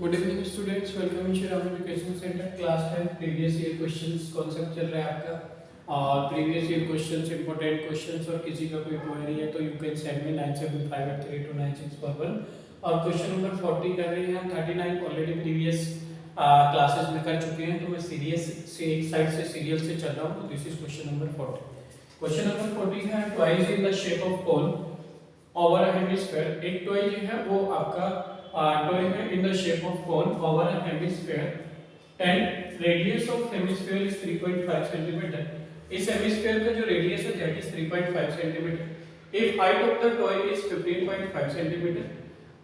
Good evening students, welcome in Shriram education centre. Class 10 previous year questions concept चल रहा है आपका। और previous year questions, important questions, और किसी का कोई क्वेरी है तो यू कैन सेंड मी 9758329641। और क्वेश्चन नंबर 40 कर रहे हैं हम। 39 ऑलरेडी प्रीवियस क्लासेस में कर चुके हैं, तो मैं सीरियस से एक साइड से सीरियल से चल रहा हूँ। तो this is question number 40। Question number 40 है twice in the shape of cone over a hemisphere. एक टॉय जो है वो आपका टॉय है इन the shape of cone over a hemisphere and radius of hemisphere is 3.5 centimetre. इस हेमिस्फीयर का जो रेडियस है that is 3.5 centimetre. If height of the toy is 15.5 centimetre,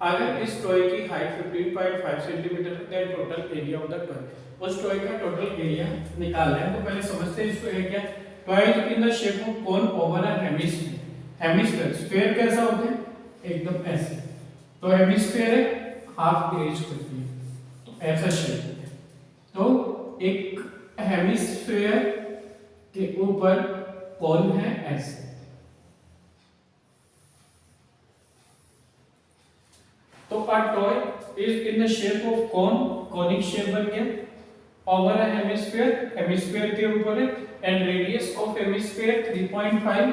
अगर इस टॉय की हाइट 15.5 सेंटीमीटर है then total area of the toy, उस toy का टोटल एरिया निकालना है। तो पहले समझते हैं इसको है क्या। Toy in the shape of cone over a hemisphere. Hemisphere sphere कैसा होता है, एकदम ऐसे। तो हेमिस्फीयर है हाफ एज करती है, तो ऐसा शेप है। तो एक हेमिस्फीयर के ऊपर कोन है ऐसे। तो a toy is in the shape of cone, conic shape बन गया ओवर अ हेमिस्फीयर, हेमिस्फीयर के ऊपर है। एंड रेडियस ऑफ हेमिस्फीयर 3.5,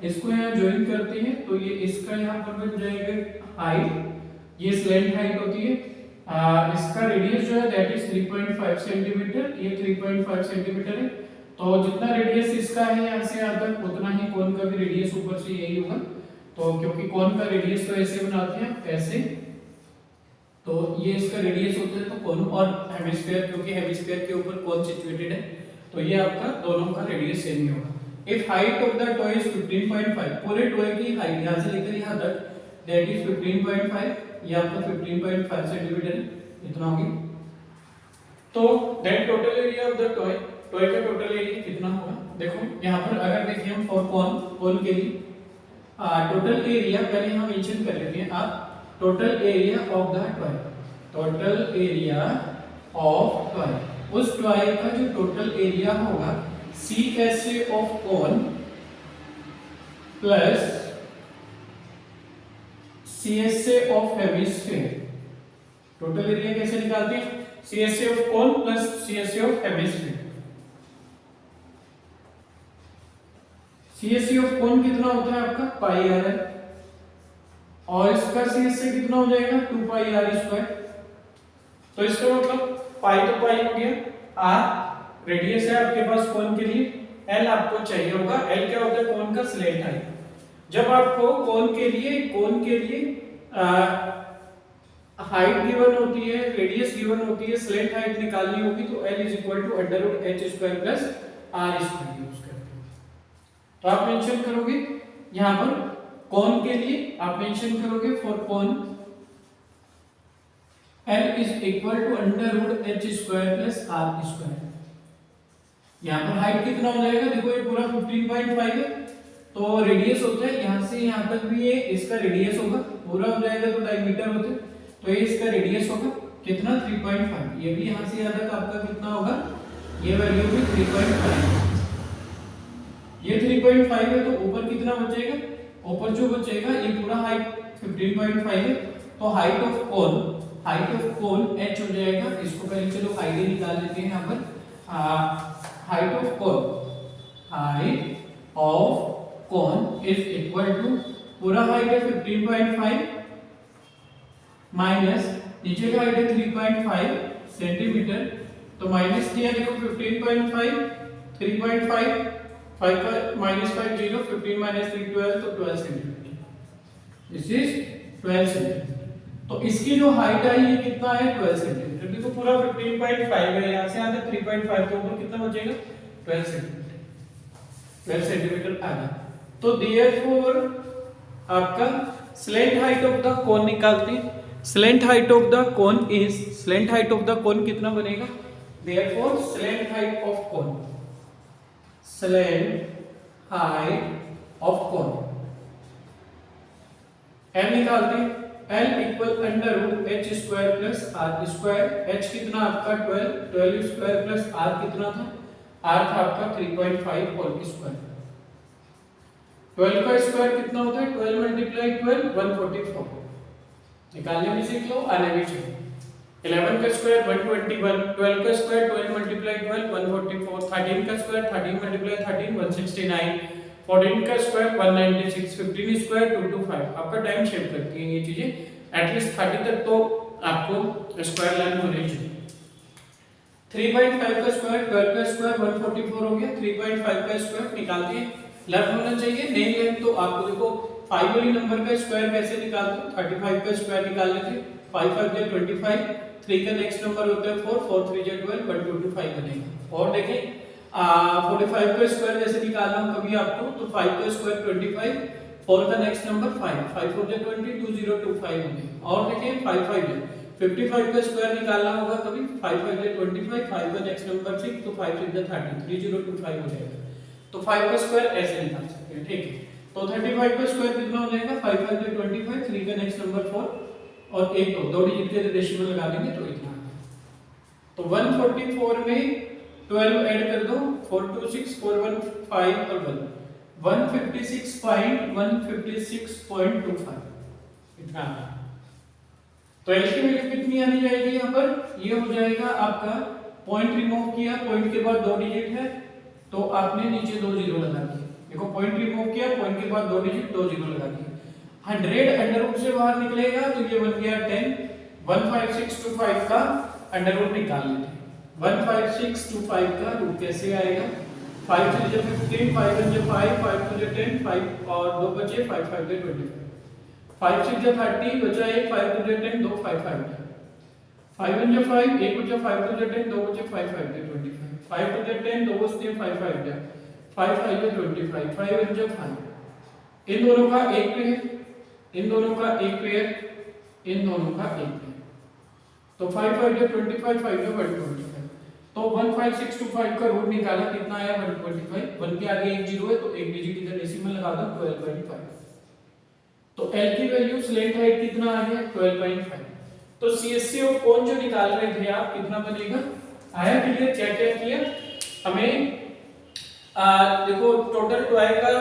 इसको यहाँ ज्वाइन करते हैं तो ये इसका यहाँ पर बन जाएगा हाइट, ये स्लैंट हाइट होती है। इसका रेडियस जो है दैट इज 3.5 सेंटीमीटर, ये 3.5 सेंटीमीटर है। तो जितना रेडियस इसका है यहाँ से यहाँ तक उतना ही कोन का भी रेडियस ऊपर से यही होगा। तो क्योंकि कोन का रेडियस तो ऐसे बनाते हैं ऐसे, तो ये इसका रेडियस होता है। तो कोन और हेमिस्फीयर, क्योंकि हेमिस्फीयर के ऊपर कोन सिचुएटेड है, तो ये आपका दोनों का रेडियस सेम ही होगा। If height of the toy is 15.5, पूरे टॉय की हाइट यहां से लेकर यहां तक दैट इज 15.5, ये आपका 15.5 सेंटीमीटर है, इतना हो गया। तो then total area of the toy, toy का टोटल एरिया कितना होगा। देखो यहां पर अगर देखिए हम फॉर कोन, कोन के लिए टोटल एरिया पहले हम मेंशन कर लेते हैं। आप total area of the toy, total area of toy, उस टॉय का जो टोटल एरिया होगा CSA of cone plus CSA of hemisphere. Total area कैसे निकालते हैं, CSA of cone plus CSA of hemisphere. CSA of cone कितना होता है आपका पाई आर है, और इसका CSA कितना हो जाएगा 2 पाई आर स्क्वायर। तो इसका मतलब पाई तो पाई हो गया, आर रेडियस है आपके पास कोन के लिए, एल आपको चाहिए होगा। एल क्या होता है, कोन का स्लैंट हाइट। जब आपको कोन के लिए हाइट गिवन होती है, रेडियस गिवन होती है, स्लैंट हाइट निकालनी होगी, तो L is equal to under root H square plus R square use करते हैं। तो आप मेंशन करोगे यहां पर कोन के लिए, आप मेंशन करोगे for cone L is equal to under root H square plus R square. यहाँ पर हाइट कितना हो जाएगा, देखो ये पूरा 15.5 है, तो रेडियस होता है यहाँ से यहाँ तक भी ये इसका रेडियस होगा, पूरा हो जाएगा तो डायमीटर होता है, तो ये इसका रेडियस होगा कितना 3.5। ये भी यहाँ से यहाँ तक आपका कितना होगा, ये वैल्यू भी 3.5, ये 3.5 है। तो ऊपर कितना बचेगा, ऊपर जो बचेगा ये पूरा हाइट 15.5 है। तो हाइट ऑफ कोन h हो जाएगा। इसको पहले चलो आईडी निकाल लेते हैं यहाँ पर। Height of cone is equal to, पूरा हाइट है 15.5 माइनस नीचे का हाइट है 3.5 सेंटीमीटर, तो माइनस किया देखो 15.5 3.5 5 का माइनस 5 0, 15 माइनस 3 12, तो 12 सेंटीमीटर। This is 12 centimetre. तो इसकी जो हाइट आई ये कितना है 12 सेंटीमीटर। देखो पूरा 15.5 है, यहाँ से यहाँ तक 3.5 के ऊपर कितना बचेगा 12 सेंटीमीटर, 12 सेंटीमीटर आ गया। तो देयरफॉर आपका slant height of the cone निकालते हैं। Slant height of the cone is, slant height of the cone कितना बनेगा, therefore slant height of cone, slant height of cone L निकालते हैं। L equal under root H square plus R square. h कितना आपका 12, 12 square plus r कितना था, r था आपका 3.5 होल स्क्वायर। 12 का स्क्वायर कितना होता है, 12 मल्टीप्लाई 12 144। निकालने भी सीख लो, आने भी चाहिए। 11 का स्क्वायर 121, 12 का स्क्वायर 12 मल्टीप्लाई 12 144, 13 का स्क्वायर 13 मल्टीप्लाई 13 169, 14 का स्क्वायर 196, 15 स्क्वायर 225। आपका टाइम सेव करती है ये चीजें। एटलीस्ट 30 तक तो आपको स्क्वायर लाइन होनी चाहिए। 3.5 का स्क्वायर 12 का स्क्वायर 144 हो गया। 3.5 का स्क्वायर निकालते हैं, लेफ्ट होना चाहिए नहीं लेफ्ट। तो आपको देखो 5 वाली नंबर का स्क्वायर कैसे निकालते हो, 35 का स्क्वायर निकाल लेते हैं। 5 5 जा 25, 3 का नेक्स्ट नंबर होता है 4, 4 3 जा 12, 1225 बनेगा। और देखें 45 का स्क्वायर जैसे निकालना हो कभी आपको, तो 5 का स्क्वायर 25, 4 का नेक्स्ट नंबर 5, 5 4 जा 20, 2025 बनेगा। और देखें 5 5 जा 55 का स्क्वायर निकालना होगा कभी, 5 5 जा 25, 5 का नेक्स्ट नंबर 6, तो 5 6 जा 30, 3025 हो जाएगा। तो 5 का स्क्वायर ऐसे निकाल सकते हैं, ठीक है। तो 35 का स्क्वायर कितना हो जाएगा, 5 5 जा 25, 3 का नेक्स्ट नंबर 4 और 1 2 दो डिजिट के डेसिमल लगा देंगे तो इतना। तो 144 में 12 ऐड कर दो, 426 415 और 1 156.156.25 इतना। तो एल की वैल्यू कितनी आनी जाएगी यहाँ पर, ये हो जाएगा आपका पॉइंट रिमूव किया, पॉइंट के बाद दो डिजिट है तो आपने नीचे 2 जीरो लगा दिए। देखो पॉइंट रिमूव किया, पॉइंट के बाद दो डिजिट 2 जीरो लगा दिए। 100 अंडर रूट से बाहर निकलेगा तो ये बन गया 10। 15625 का अंडर रूट निकाल लेते हैं। 15625 का रूट कैसे आएगा, 5 3 जा 15, 5 1 जा 5, 5 2 जा 10, 5 और 2 बचे, 5 5 जा 25, 5 6 जा 30 बचा 1, 5 2 जा 10, 2 5 5 जा 5 1 जा 5, 1 बचा 5 2 जा 10, 2 बचे 5 5 जा 25, 5 2 जा 10, 2 बचते 5 5 जा 5 5 जा 25, 5 1 जा 5। इन दोनों का एक पेयर, इन दोनों का एक पेयर, इन दोनों का एक पेयर, तो 5 5 जा 25, 5 जा 125। तो 15625 का रूट निकाला, कितना आया 125। 1 के आगे एक जीरो है तो एक डिजिट इधर डेसिमल लगा दो 12.5। तो L की वैल्यू स्लेंट हाइट कितना आ गया 12.5। तो CSC ऑफ कोन जो निकाल रहे थे आप कितना बनेगा, आया क्लियर। क्या क्या किया हमें, देखो टोटल टॉय का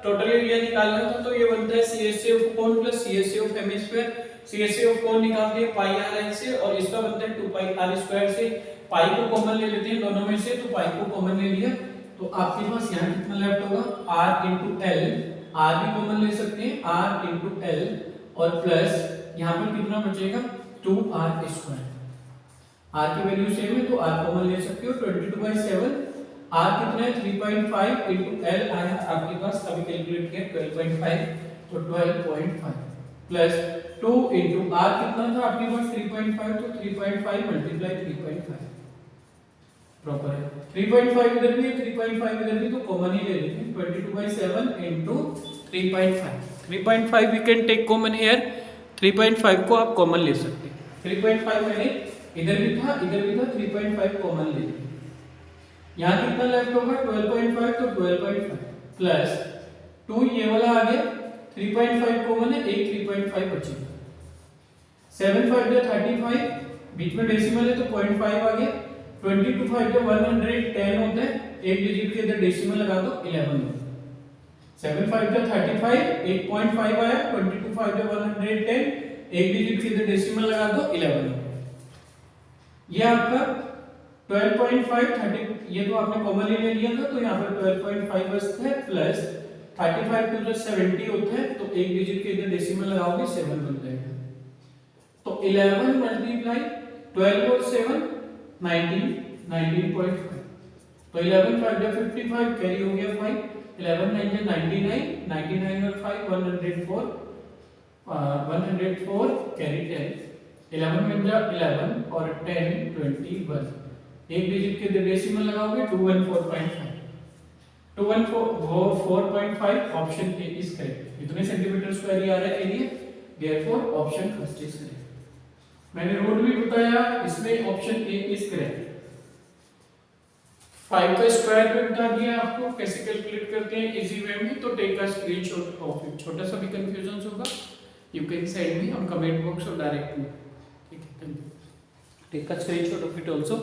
टोटल एरिया निकालना था तो ये बनता है CSC of cone plus CSC of hemisphere. CSC of cone निकालते हैं पाई आर एल से और इसका बनता है 2 पाई आर स्क्वायर से। पाई को कॉमन ले लेते हैं दोनों में से, तो पाई को कॉमन ले लिया तो आपके पास यहाँ कितना लेफ्ट होगा r into l, r भी कॉमन ले सकते हैं r into l और प्लस यहाँ पर कितना बचेगा 2r स्क्वायर। r की वैल्यू सेम है तो r कॉमन ले सकते हो, 22/7। r कितना है 3.5 into l आया आपके पास, अभी कैलकुलेट किया 12.5 तो 12.5 प्लस 2 into r कितना था आपके पास 3.5 तो 3.5 मल्टीप्लाई 3.5 प्रॉपर है। 3.5 इधर भी है 3.5 इधर भी, तो कॉमन ही ले लेते हैं 22/7 into 3.5। 3.5 we can take common here, 3.5 को आप कॉमन ले सकते हैं। 3.5 मैंने इधर भी था इधर भी था, 3.5 कॉमन ले लिया। यहाँ कितना लेफ्ट होगा 12.5 तो 12.5 प्लस 2 ये वाला आ गया, 3.5 कॉमन है, एक 3.5 बचेगा। 7 5 जा 35, बीच में डेसिमल है तो 0.5 आ गया। 22 5 जो 110 होता है, एक डिजिट के इधर डेसिमल लगा दो 11 होता है। 7 5 जो 35, 8.5 आया, 22 5 जो 110, एक डिजिट के इधर डेसिमल लगा दो 11 होता है। ये आपका 12.5 30, ये तो आपने कॉमन ले लिया था तो यहाँ पर 12.5 बचता है प्लस 35 टू जो 70 होता है तो एक डिजिट के इधर डेसिमल लगाओगे 7 बन जाएगा। तो 11 मल्टीप्लाई 12 और 7 19.5। तो 11 5 जा 55 कैरी हो गया 5, 11 9 जा 99, 99 और 5 104, 104 कैरी 10, 11 में जा 11 और 10 21, एक डिजिट के डेसिमल लगाओगे 214.5, 214.5 ऑप्शन ए इज करेक्ट। इतने सेंटीमीटर स्क्वायर ही आ रहा है area, therefore option first is correct. मैंने रूट भी बताया, इसमें ऑप्शन ए इज करेक्ट। 5 का स्क्वायर भी बता दिया आपको कैसे कैलकुलेट करते हैं इजी वे में, तो take a screenshot of it. छोटा सा भी कंफ्यूजन होगा you can send me on comment box और डायरेक्ट मी, ठीक है। Take a screenshot of it also.